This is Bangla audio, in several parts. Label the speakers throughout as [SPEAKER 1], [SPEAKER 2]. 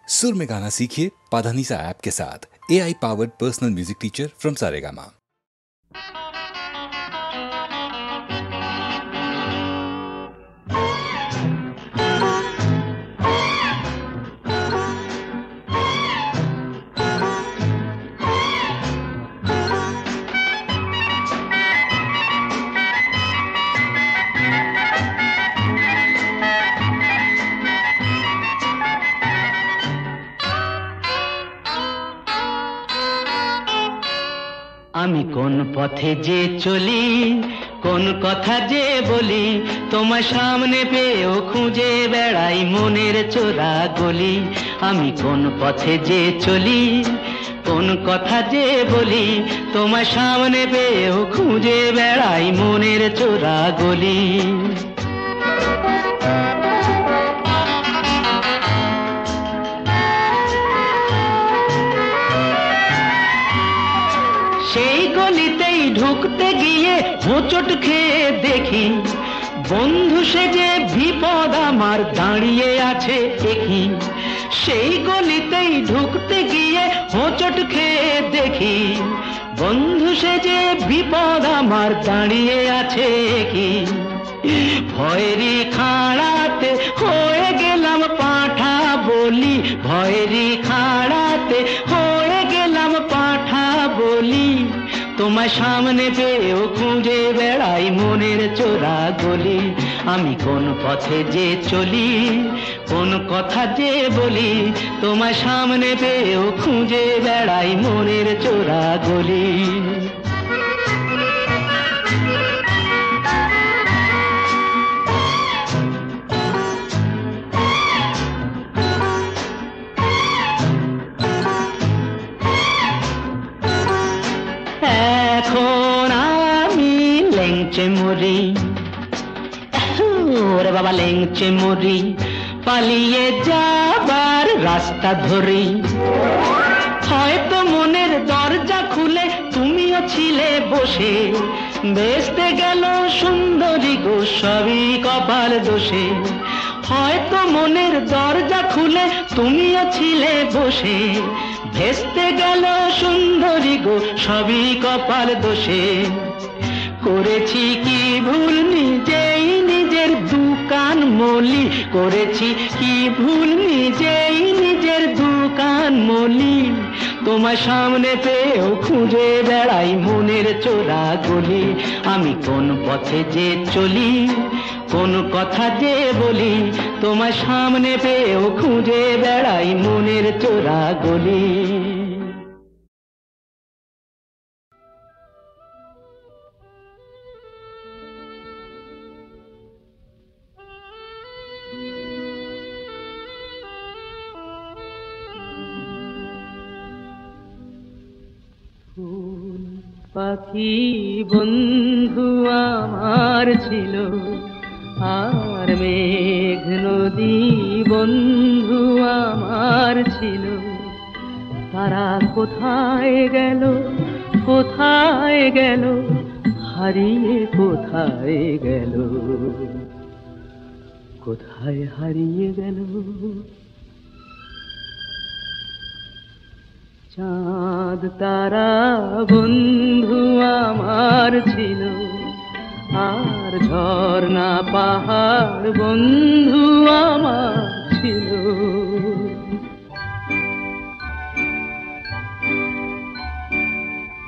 [SPEAKER 1] सुर में गाना सीखिए पाधानीसा ऐप के साथ। AI powered personal music teacher from Saregama.
[SPEAKER 2] আমি কোন পথে যে চলি, কোন কথা যে বলি, তোমার সামনে পেয়েও খুঁজে বেড়াই মনের চোরা গলি। আমি কোন পথে যে চলি, কোন কথা যে বলি, তোমার সামনে পেয়েও খুঁজে বেড়াই মনের চোরা গলি। সেই গলিতেই ঢুকতে গিয়ে হোঁচট খেয়ে দেখি, বন্ধু সেজে বিপদ আমার দাঁড়িয়ে আছে একই। সেই গলিতেই ঢুকতে গিয়ে হোঁচট খেয়ে দেখি, বন্ধু সেজে বিপদ আমার দাঁড়িয়ে আছে একই। ভয়েরই খাড়াতে হয়ে গেলাম পাঁঠা বলি, ভয়েরই খাড়াতে হয়ে গেলাম পাঁঠা বলি। তোমার সামনে পেয়েও খুঁজে বেড়াই মনের চোরা গলি। আমি কোন পথে যে চলি, কোন কথা যে বলি, তোমার সামনে পেয়েও খুঁজে বেড়াই মনের চোরা গলি। এখন আমি লেংচে মরি, ওরে বাবা লেংচে মরি, পালিয়ে যাবার রাস্তা ধরি। হয়তো মনের দরজা খুলে তুমিও ছিলে বসে, বেসতে গেল সুন্দরী গো সবই কপাল দোষে। হয়তো মনের দরজা খুলে তুমিও ছিলে বসে, ভেস্তে গেল সুন্দরী গো সবই কপাল দোষে। করেছি কি ভুল নিজেই নিজের দোকান মলি, করেছি কি ভুল নিজেই নিজের দোকান মলি। তোমার সামনে পেয়েও খুঁজে বেড়াই মনের চোরা গলি। আমি কোন পথে যে চলি, কোন কথা যে বলি, তোমার সামনে পেয়েও খুঁজে বেড়াই মনের চোরা গলি। ফুল পাখি বন্ধু আমার ছিল, আর মেঘ নদী বন্ধু আমার ছিল। তারা কোথায় গেল, কোথায় গেল, হারিয়ে কোথায় গেল, কোথায় হারিয়ে গেল। চাঁদ তারা বন্ধু আমার ছিল, আর ঝর্ণা পাহাড় বন্ধু আমার ছিল।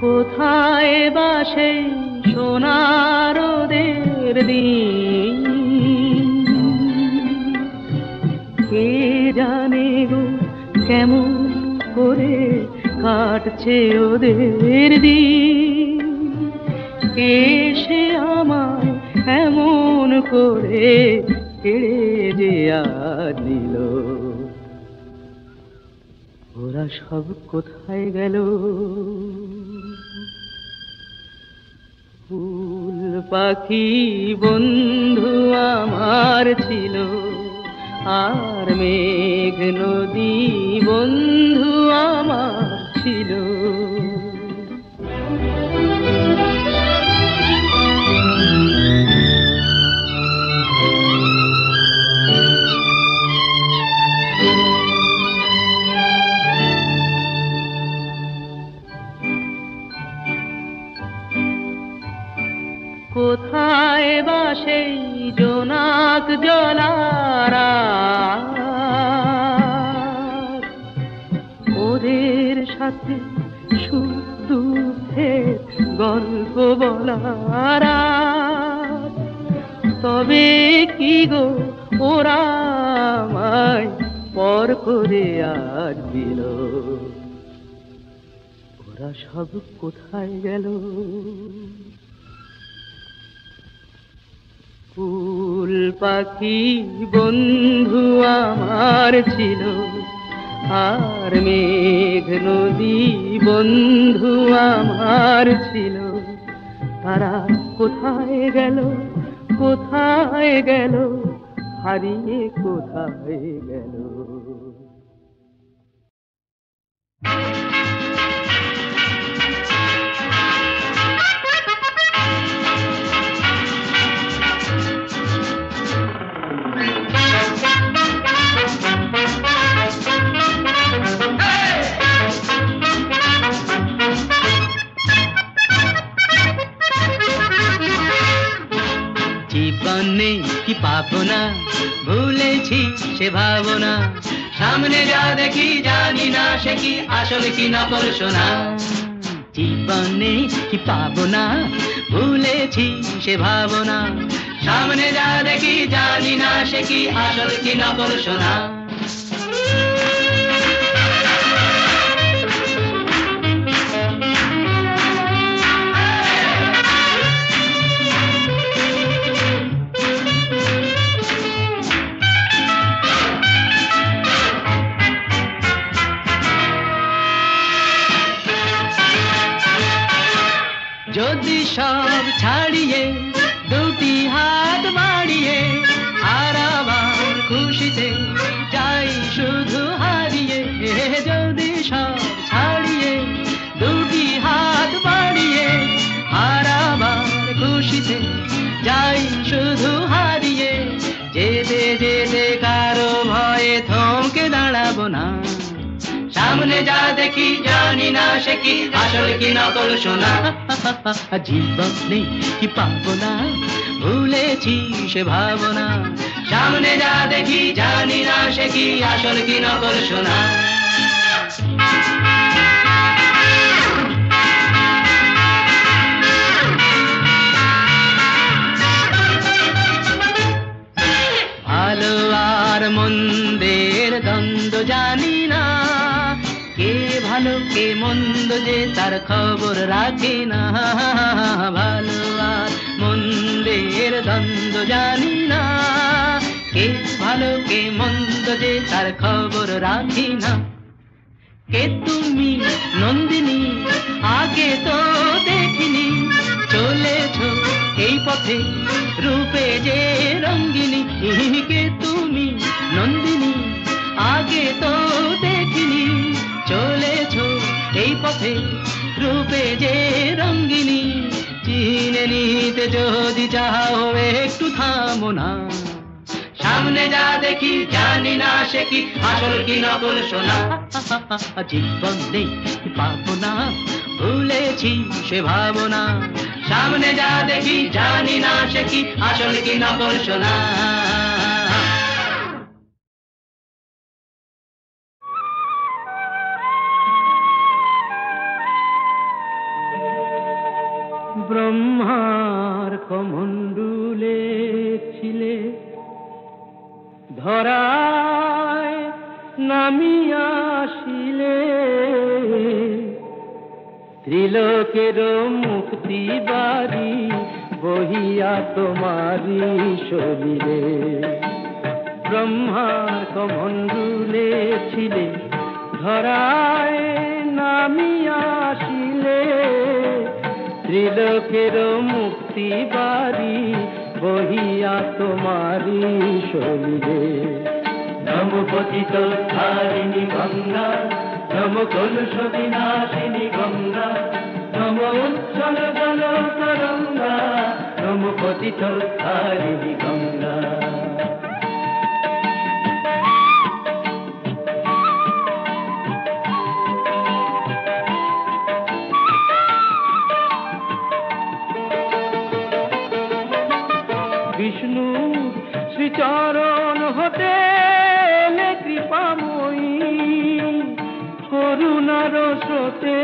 [SPEAKER 2] কোথায় বাসে সোনার ওদের দিন, কে জানে গো কেমন করে কাটছে ওদের দিন। কে সে আমায় এমন করে কেড়ে যে আজ নিল, ওরা সব কোথায় গেল। ফুল পাখি বন্ধু আমার ছিল, আর মেঘ নদী বন্ধু আমার ছিল। জোনাক জলারা ওদের সাথে সুখ দুঃখের গল্প বলার তবে কি গো ওরা আমায় পর করে আজ দিল ওরা সব কোথায় গেল ফুল পাখি বন্ধু আমার ছিল আর মেঘ নদী বন্ধু আমার ছিল তারা কোথায় গেল কোথায় গেল হারিয়ে কোথায় গেল জীবনে কি পাবো না ভুলেছি সে ভাবনা সামনে যা দেখি জানি না সে কি আসলে কি নকল সোনা জীবনে কি পাবো না ভুলেছি সে ভাবনা সামনে যা দেখি জানি না সে কি আসলে কি নকল সোনা যদি সব ছাড়িয়ে দুটি হাত বাড়িয়ে আর আবার খুশিতে যাই শুধু হারিয়ে যদি সব ছাড়িয়ে দুটি হাত বাড়িয়ে আর আবার খুশিতে যাই শুধু হারিয়ে যেতে যেতে কারো ভয়ে থমকে দাঁড়াবো না সামনে যা দেখি জানি না সে কি আসল কি নকল সোনা জীবনে কি পাবো না ভুলেছি সে ভাবনা সামনে যা দেখি জানি না সে কি আসল কি নকল সোনা ভালো আর মন্দের দ্বন্দ্ব জানি না কে ভালো কে মন্দ যে তার খবর রাখে না ভালো আর মন্দের দ্বন্দ্ব জানি না কে ভালো কে মন্দ যে তার খবর রাখে না কে তুমি নন্দিনী আগে তো দেখিনি চলেছ এই পথে রূপে যে রঙ্গিনী কে তুমি নন্দিনী আগে তো দেখিনি চলেছ এই পথে রূপে যে রঙ্গিনী চিনে নিতে যদি চাও একটু থামো না সামনে যা দেখি জানি না সে কি আসল কি নকল সোনা জীবনে কি পাবো না ভুলেছি সে ভাবনা সামনে যা দেখি জানি না সে কি আসল কি নকল সোনা ব্রহ্মার কমণ্ডলে ছিলে ধরায় নামিয়া আসিলে ত্রিলোকের মুক্তি বাড়ি বহিয়া তোমারি শরীরে ব্রহ্মার কমণ্ডলে ছিলে ধরায় নামিয়া আসিলে ত্রিলোকের মুক্তি বাড়ি বহিয়া তোমারি শরীরে নম পতিত ধারিণী গঙ্গা নম কলুষ বিনাশিনী গঙ্গা নম উচ্ছল জল তরঙ্গা নম পতিত ধারিণী গঙ্গা বিষ্ণু
[SPEAKER 3] ঘটে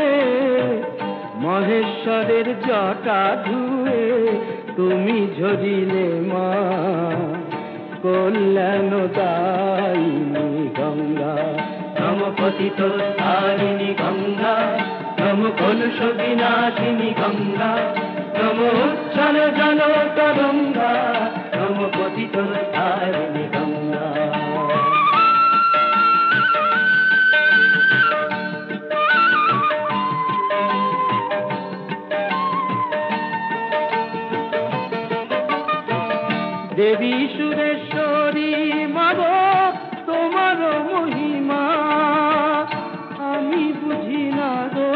[SPEAKER 3] মহেশ্বরের জটা ধুয়ে তুমি ঝরিলে মা কল্যাণ দায়িনী গঙ্গা নম পতিত তারিণী গঙ্গা নম কলুষ বিনাশিনী গঙ্গা নম উচ্ছল জল তরঙ্গা নম পতিত তারিণী গঙ্গা। দেবী সুরেশ্বরী মাগো তোমার মহিমা আমি বুঝি না গো,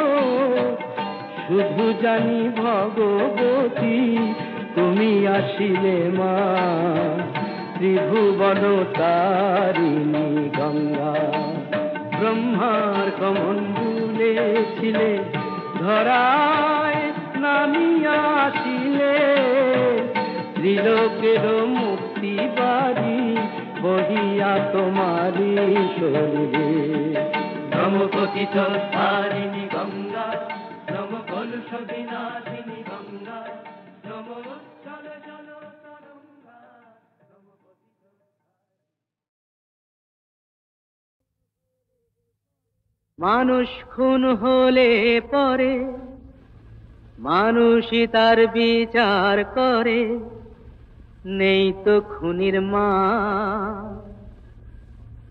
[SPEAKER 3] শুধু জানি ভগবতী তুমি আসিলে মা ত্রিভুবন তারিণী গঙ্গা। ব্রহ্মার কমণ্ডলে ছিলে ধরায় নামিয়া আসিলে ত্রিলোকের মুক্তি বাড়ি বহিয়া তোমারি শরীরে নম পতিত তারিণী গঙ্গা নম কলুষ বিনাশিনী গঙ্গা নম উচ্ছল জল তরঙ্গা নম পতিত। মানুষ খুন হলে পরে মানুষই তার বিচার করে, নেই তো খুনির মা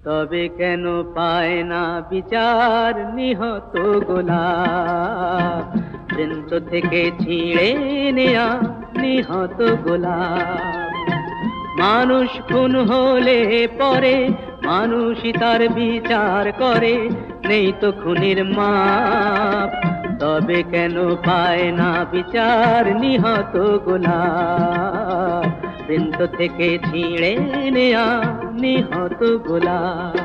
[SPEAKER 3] তবে কেন পায় না বিচার নিহত গোলাপ বৃন্ত থেকে ছিঁড়ে নেয়া নিহত গোলাপ। মানুষ খুন হলে পরে মানুষই তার বিচার করে, নেই তো খুনির মাপ তবে কেন পায় না বিচার নিহত গোলাপ বৃন্ত থেকে ছিঁড়ে নেয়া নিহত গোলাপ।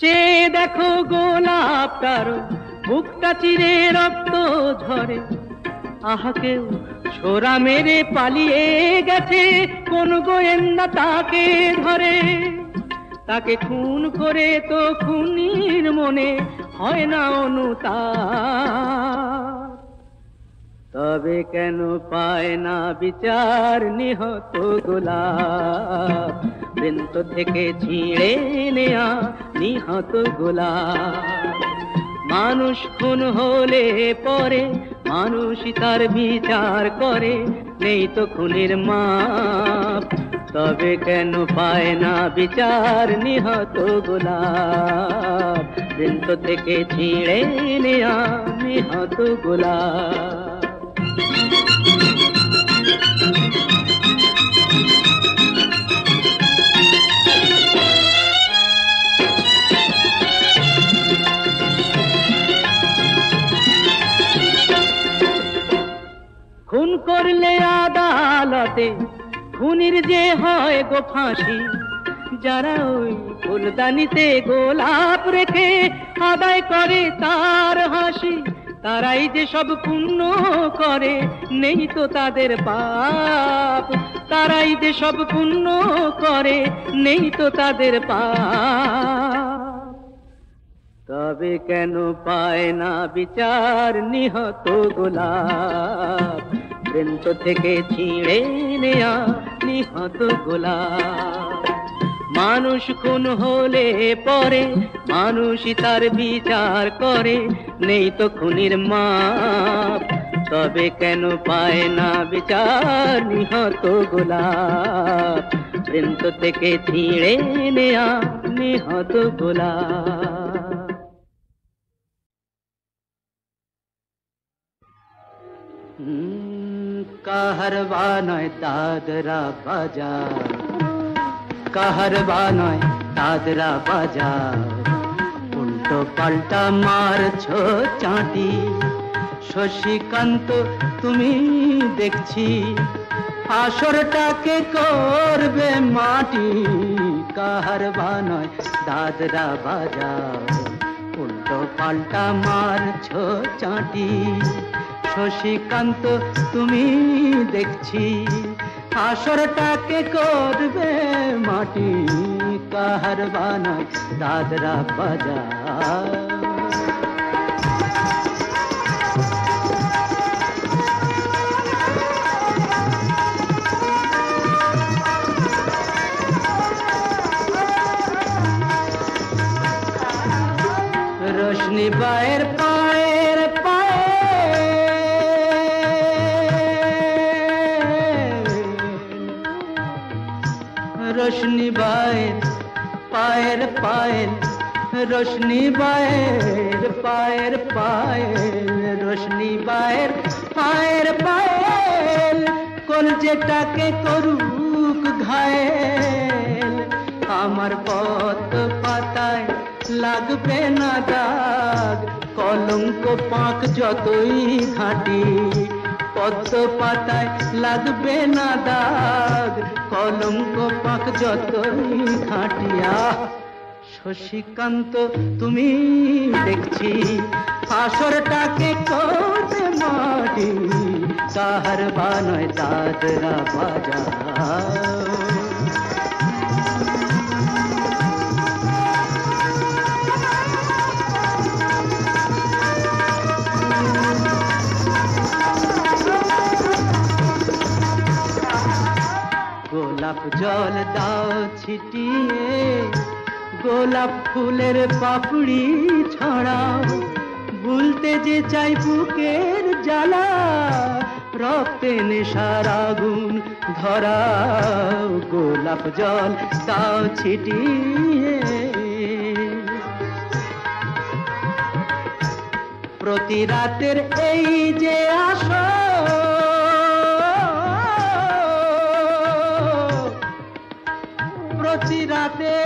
[SPEAKER 3] চেয়ে দেখো গোলাপটার বুকটা চিরে রক্ত ঝরে, আহা কেউ ছোরা মেরে পালিয়ে গেছে, কোন গোয়েন্দা তাকে ধরে। তাকে খুন করে তো খুনির মনে হয় না অনুতাপ, তবে কেন পায় না বিচার নিহত গোলাপ বৃন্ত থেকে ছিঁড়ে নেয়া নিহত গোলাপ। মানুষ খুন হলে পরে মানুষই তার বিচার করে, নেই তো খুনির মাপ তবে কেন পায় না বিচার নিহত গোলাপ বৃন্ত থেকে ছিঁড়ে নেয়া নিহত গোলাপ। খুন করলে আদালতে খুনির যে হয় গো ফাঁসি, যারা ওই ফুলদানিতে গোলাপ রেখে আদায় করে তার হাসি, তারাই যে সব পুণ্য করে নেই তো তাদের পাপ, তারাই যে সব পুণ্য করে নেই তো তাদের পাপ, তবে কেন পায় না বিচার নিহত গোলাপ বৃন্ত থেকে ছিঁড়ে নেয়া নিহত গোলাপ। মানুষ খুন হলে পরে মানুষই তার বিচার করে, নেই তো খুনির মাপ তবে কেন পায় না বিচার নিহত গোলাপ বৃন্ত থেকে ছিঁড়ে নেয়া নিহত গোলাপ। কাহারবা নয় দাদরা বাজার, কাহারবা নয় দাদরা বাজার, উল্টো পাল্টা মারছো চাঁটি। শশীকান্ত তুমি দেখছি আসরটাকে করবে মাটি, কাহারবা নয় দাদরা বাজার, উল্টো পাল্টা মারছো চাটি। শশীকান্ত তুমি দেখছি আসরটাকে করবে মাটি, কাহার বানায় দাদরা বাজা। रोशनी बाहर पाएर पाए, रोशनी बाहर पाएर पायल, रोशनी बाहर पाएर पायल, रोशनी बाहर पाएर पायल, কলজেটাকে করুক ঘায়েল। আমার পথ পাতায় লাগবে না দাগ, কলঙ্ক পাক যতই ঘাঁটি। পদ্ম পাতায় লাগবে না দাগ, কলঙ্ক পাক যতই ঘাঁটিয়া। শশীকান্ত তুমি দেখছি আসরটাকে করবে মাটি, কাহার বানায় দাদরা বাজা। গোলাপ জল দাও ছিটিয়ে, গোলাপ ফুলের পাপড়ি ছড়াও, ভুলতে যে চাই বুকের জ্বালা, রক্তে নেশার আগুন ধরাও। গোলাপ জল দাও ছিটিয়ে, প্রতি রাতের এই যে আসর, প্রতি রাতের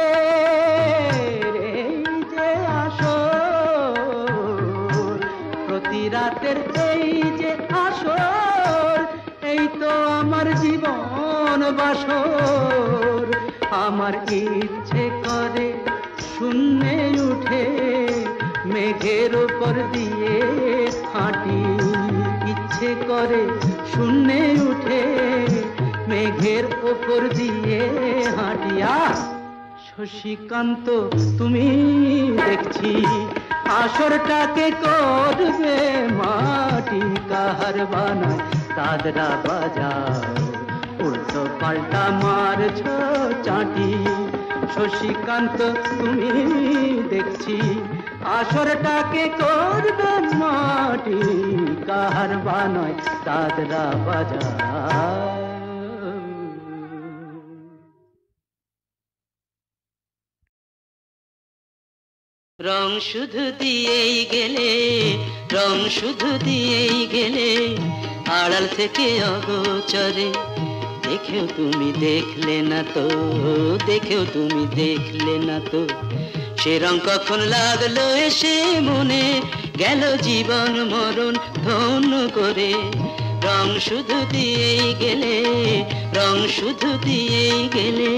[SPEAKER 3] এই যে আসর, প্রতি রাতের এই যে আসর, এই তো আমার জীবন বাসর। আমার ইচ্ছে করে শূন্যে উঠে মেঘের উপর দিয়ে হাঁটি, ইচ্ছে করে শূন্যে উঠে মেঘের উপর দিয়ে হাঁটিয়া। শশীকান্ত তুমি দেখছি আসরটাকে করবে মাটি, কাহার বানায় দাদরা বাজা। উল্টো পাল্টা মারছো চাটি। শশীকান্ত তুমি দেখছি আসরটাকে করবে মাটি, কাহার বানায় দাদরা বাজা।
[SPEAKER 2] রং শুধু দিয়েই গেলে, রং শুধু দিয়েই গেলে, আড়াল থেকে অগোচরে। দেখেও তুমি দেখলে না তো, দেখেও তুমি দেখলে না তো, সে রং কখন লাগলো এসে মনে, গেল জীবন মরণ ধন্য করে। রং শুধু দিয়েই গেলে, রং শুধু দিয়েই গেলে।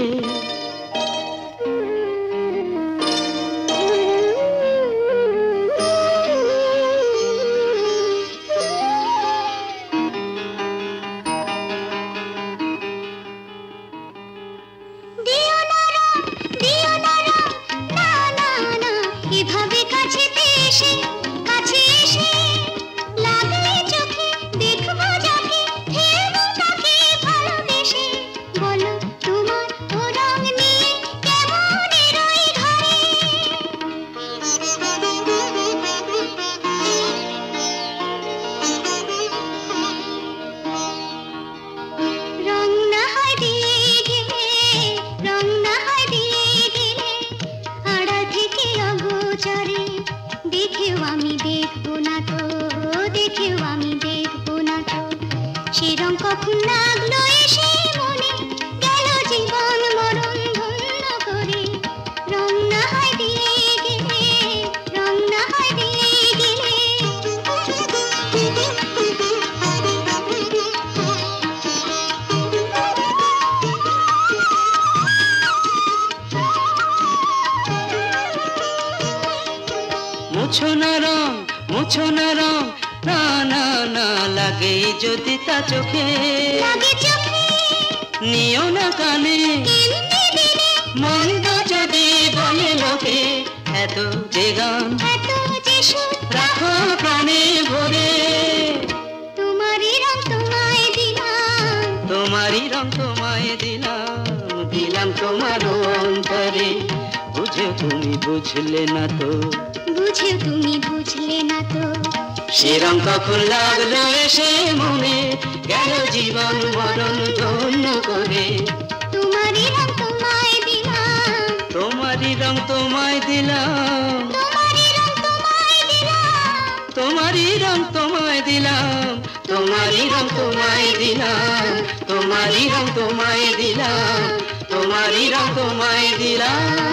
[SPEAKER 4] বলো তোমার ও রঙে
[SPEAKER 2] মুছো না রং, মুছো না রং, না না না লাগে যদি তা চোখে, নিও না কানে মন্দ যদি বলে লোকে, এত যে গান রাখো প্রাণে ভরে।
[SPEAKER 4] তোমারই রং তোমায় দিলাম,
[SPEAKER 2] তোমারই রং তোমায় দিলাম, দিলাম তোমার অন্তরে। বুঝে তুমি বুঝলে না তো,
[SPEAKER 4] বুঝে তুমি বুঝলে না তো,
[SPEAKER 2] সে রং কখন লাগলো এসে মনে, গেল জীবন মরণ ধন্য করে।
[SPEAKER 4] তোমারই রং তোমায় দিলাম,
[SPEAKER 2] তোমারই রং তোমায় দিলাম,
[SPEAKER 4] তোমারই রং তোমায় দিলাম,
[SPEAKER 2] তোমারই রং তোমায় দিলাম, তোমারই রং তোমায় দিলাম, তোমারই রং তোমায় দিলাম, তোমারই রং তোমায় দিলাম।